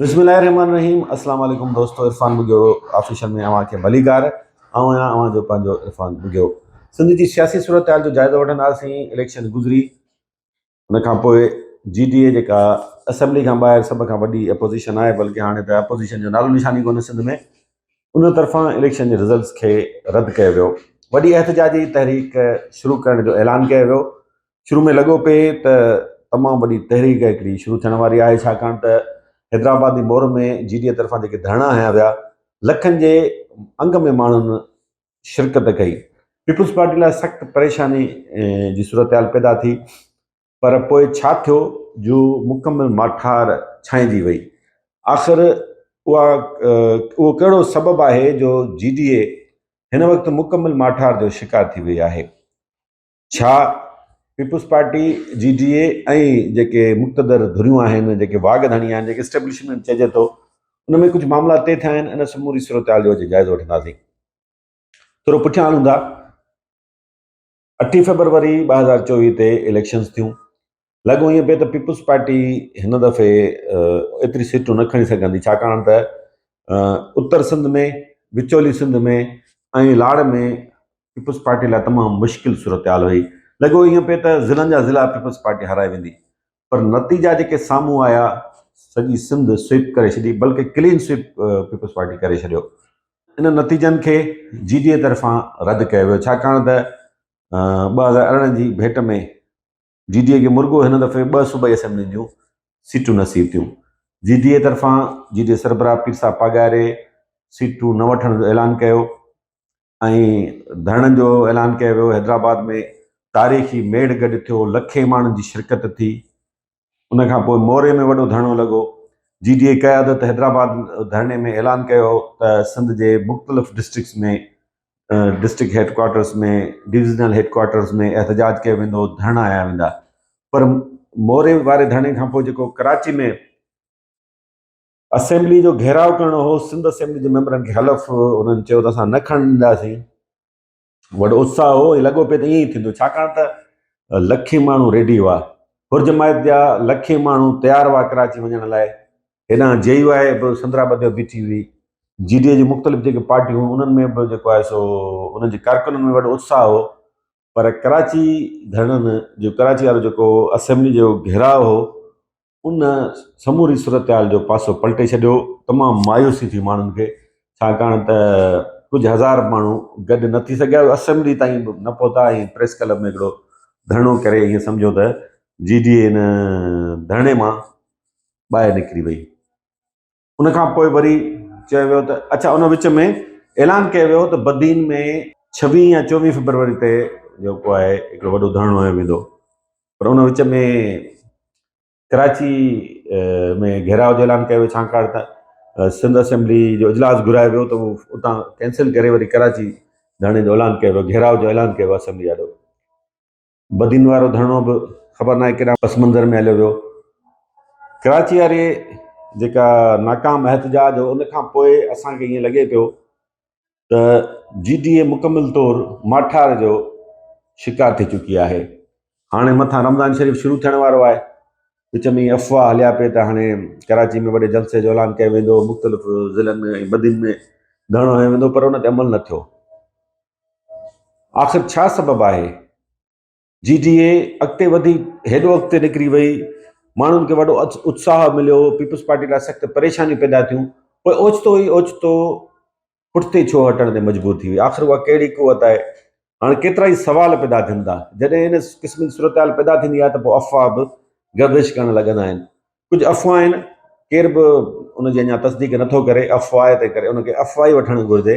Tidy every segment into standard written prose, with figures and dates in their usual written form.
बिस्मिल्लाहिर्रहमानिर्रहीम। अस्सलाम वालेकुम दोस्तों, इरफान बुगियो ऑफिशियल में अवांखे भलीकार जो पंहिंजो इरफान बुगियो। सिंध जी सियासी सूरत हाल जो जाइज़ो वठंदासीं। इलेक्शन गुज़री, उनखां पोइ GDA जेका असेंबली खां ॿाहिरि सभ खां वॾी अपोज़िशन आहे, बल्कि हाणे त अपोज़िशन जो नालो निशानी कोन्हे सिंध में, उन तरफ़ां इलेक्शन जे रिज़ल्ट्स खे रद्द कयो वियो। वॾी एहतजाजी तहरीक शुरू करण जो ऐलान कयो वियो। शुरू में लॻो पिए त तमामु वॾी तहरीक हिकिड़ी शुरू थियण वारी आहे, छाकाणि त हैदराबाद जी मोर में GDA तरफ़ां जेके धरना हया विया, लखनि जे अंग में माण्हुनि शिरकत कई। पीपुल्स पार्टी लाइ सख़्तु परेशानी जी सूरत हाल पैदा थी, पर पोइ छा थियो जो मुकमिल माठार छांइजी वई। आख़िर उहो कहिड़ो सबबु आहे जो GDA हिन वक़्तु मुकमिल माठार जो शिकार थी वई आहे? छा पीपुल्स पार्टी, GDA ऐं जेके मुक़्तदर धुरियूं आहिनि, जेके वाघ धणी आहिनि, जेके इस्टेब्लिशमेंट चइजे थो, उन में कुझु मामला तइ थिया आहिनि। इन समूरी सूरत हाल जो जाइज़ो वठंदासीं। थोरो पुठियां हलूं था। 8 फरवरी 2024 ते इलेक्शन्स थियूं। लॻो ईअं पिए त पीपुल्स पार्टी हिन दफ़े एतिरी सीटूं न खणी सघंदी, छाकाणि त उत्तर सिंध में, विचोली सिंध में ऐं लाड़ में पीपुल्स पार्टी लाइ तमामु मुश्किल सूरत हाल हुई। लॻो ईअं पिए त ज़िलनि जा ज़िला पीपुल्स पार्टी हाराए वेंदी, पर नतीजा जेके साम्हूं आया, सॼी सिंध स्वीप करे छॾी, बल्कि क्लीन स्वीप पीपुल्स पार्टी करे छॾियो। इन नतीजनि खे GDA तरफ़ां रद्द कयो वियो, छाकाणि त 2018 जी भेट में GDA खे मुर्गो हिन दफ़े 2 सूबाई असेंबली जूं सीटूं नसीब थियूं। GDA तरफ़ां GDA सरबराह पीर साहब पागारे सीटूं न वठण जो ऐलान कयो ऐं धरणनि जो ऐलान कयो वियो। हैदराबाद में तारीख़ी मेड़ गॾु थियो, लखे माण्हुनि जी शिरकत थी। उनखां पोइ मोरे में वॾो धरणो लॻो। GDA क़यादत हैदराबाद धरणे में ऐलान कयो त सिंध जे मुख़्तलिफ़ डिस्ट्रिक्ट्स में, डिस्ट्रिक्ट हेडक्वार्टर्स में, डिविज़नल हेडक्वार्टर्स में एहतजाज कयो वेंदो, धरना हया वेंदा। पर मोरे वारे धरणे खां पोइ जेको कराची में असेंबली जो घेराव करणो हो, सिंध असेंबली जे मेंबरनि खे हलफ़ उन्हनि चयो त असां न खणणु ॾींदासीं। वॾो उत्साह हो, लॻो पियो त ईअं ई थींदो, छाकाणि त लखे माण्हू रेडी हुआ। हुरजमायत जा लखे माण्हू तयारु हुआ कराची वञण लाइ। हेॾां JUI बि संदरा ॿधियो बीठी हुई। GDA जी मुख़्तलिफ़ जेके पार्टियूं, उन्हनि में बि जेको आहे सो उन्हनि जे कारकुननि में वॾो उत्साह हो। पर कराची धरणनि जो, कराची वारो जेको असेंबली जो घेराव हो, उन समूरी सूरत हाल जो पासो पलटे छॾियो। तमामु मायूसी थी माण्हुनि खे, छाकाणि त कुझु हज़ार माण्हू गॾु न थी सघिया, असेंबली ताईं बि न पहुता ऐं प्रेस क्लब में हिकिड़ो धरणो करे ईअं सम्झो त GDA हिन धरणे मां ॿाहिरि निकिरी वई। उनखां पोइ वरी चयो वियो त अच्छा, उन विच में ऐलान कयो वियो त बदीन में 26 या 24 फरवरी ते जेको आहे हिकिड़ो वॾो धरणो हयो वेंदो। पर उन विच में कराची में घेराव जो ऐलान कयो वियो, छाकाणि त सिंध असेंबली जो इजलास घुरायो वियो त उहो उतां कैंसिल करे वरी कराची धरणे जो ऐलान कयो वियो, घेराव जो ऐलान कयो वियो असेंबली वारो। बदीन वारो धरणो बि ख़बर नाहे केॾा पस मंज़र में हलियो वियो। कराची वारे जेका नाकाम एहतजाज हो, उनखां पोइ असांखे ईअं लॻे पियो त GDA मुकमिल तौरु माठार जो शिकार थी चुकी आहे। हाणे मथां रमज़ान शरीफ़ शुरू थियण वारो आहे। विच में अफ़वाह हलिया पिए त हाणे कराची में वॾे जलसे जो ऐलान कयो वेंदो, मुख़्तलिफ़ ज़िलनि में ऐं बदीन में धरणो हयो वेंदो, पर उन ते अमल न थियो। आख़िर छा सबबु आहे? GDA अॻिते वधी, हेॾो अॻिते निकिरी वई, माण्हुनि खे वॾो उत्साह मिलियो, पीपुल्स पार्टी लाइ सख़्तु परेशानियूं पैदा थियूं, पोइ ओचितो ई ओचितो पुठिते छो हटण ते मजबूर थी वई? आख़िर उहा कहिड़ी क़ुवत आहे? हाणे केतिरा ई सवाल पैदा थियनि था। जॾहिं इन क़िस्म जी सूरत हाल पैदा थींदी आहे त पोइ अफ़वाह बि गर्दिश करणु लॻंदा आहिनि। कुझु अफ़वाह आहिनि, केर बि उनजी अञा तस्दीक नथो करे, अफ़वाह ते करे उनखे अफ़वाह ई वठणु घुरिजे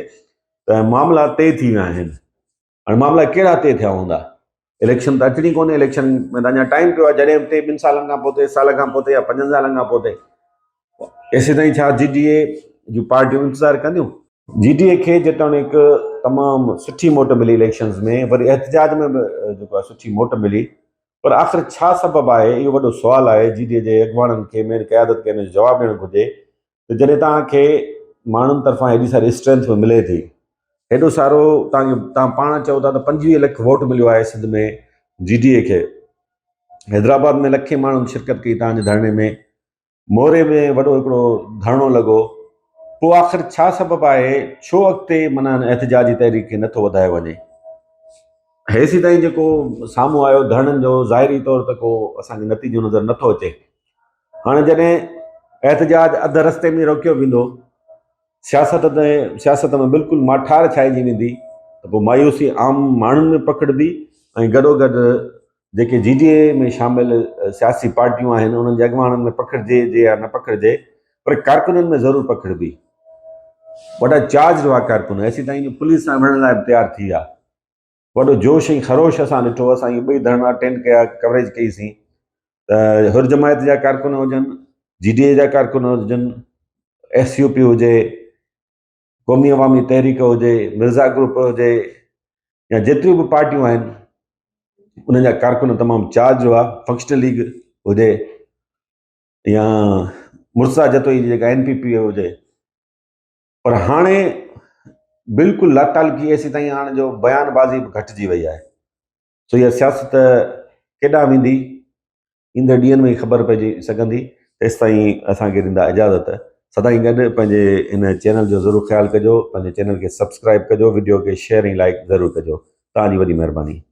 त मामला तइ थी विया आहिनि। हाणे मामला कहिड़ा तइ थिया हूंदा? इलेक्शन त अचणी कोन्हे, इलेक्शन में त अञा टाइम पियो आहे। जॾहिं बि 2 सालनि खां पोइ, साल खां पोइ या 5 सालनि खां पोइ एसे ताईं छा GDA जूं पार्टियूं इंतज़ारु कंदियूं? GDA खे जेतोणीक तमामु सुठी मोट मिली इलेक्शन्स में, वरी एहतजाज में बि जेको आहे सुठी मोट मिली, पर आख़िर छा सबबु आहे? इहो वॾो सुवालु आहे। GDA जे अॻुवाणनि खे, मेन क़यादत खे हिन जो जवाबु ॾियणु घुरिजे त जॾहिं तव्हांखे माण्हुनि तरफ़ां हेॾी सारी स्ट्रेंथ बि मिले थी, हेॾो सारो तव्हां पाण चओ था त 25 लख वोट मिलियो आहे सिंध में GDA खे। हैदराबाद में लखे माण्हुनि शिरकत कई तव्हांजे धरणे में। मोरे में वॾो हिकिड़ो धरणो लॻो। पोइ आख़िर छा सबबु आहे, छो अॻिते माना एहतजाजी तहरीक खे नथो वधायो वञे? हेसि ताईं जेको साम्हूं आयो धरणनि जो ज़ाहिरी तौर ते को असांखे नतीजो नज़र नथो अचे। हाणे जॾहिं एहतजाज अध रस्ते में रोकियो वेंदो, सियासत में बिल्कुलु माठार छाइजी वेंदी, त पोइ मायूसी आम माण्हुनि में पकड़ंदी ऐं गॾोगॾु जेके GDA में शामिल सियासी पार्टियूं आहिनि उन्हनि जे अॻुवाणनि में पकड़िजे या न पकड़िजे, पर कारकुननि में ज़रूरु पकड़बी। वॾा चार्ज हुआ कारकुन, एसी ताईं जो पुलिस सां विढ़ण लाइ बि तयारु थी विया। वॾो जोश ऐं ख़रोश असां ॾिठो। असां इहे ॿई धरणा अटेंड कया, कवरेज कईसीं। त हुर जमायत जा कारकुन हुजनि, GDA जा कारकुन हुजनि, SUP हुजे, क़ौमी अवामी तहरीक हुजे, मिर्ज़ा ग्रुप हुजे, या जेतिरियूं बि पार्टियूं आहिनि उन्हनि जा कारकुन तमामु चार्ज हुआ। फंक्शनल लीग हुजे या मुर्सा जतोई जी जेका NPP हुजे। पर हाणे बिल्कुलु लातालगी एसी ताईं हाणे जो बयानबाज़ी बि घटिजी वई आहे। सो इहा सियासत केॾांहुं वेंदी, ईंदड़ ॾींहंनि में ख़बर पइजी सघंदी। तेसि ताईं असांखे ॾींदा इजाज़त। सदाईं गॾु पंहिंजे इन चैनल जो ज़रूरु ख़्यालु कजो, पंहिंजे चैनल खे सब्सक्राइब कजो, वीडियो खे शेयर ऐं लाइक ज़रूरु कजो। तव्हांजी वॾी महिरबानी।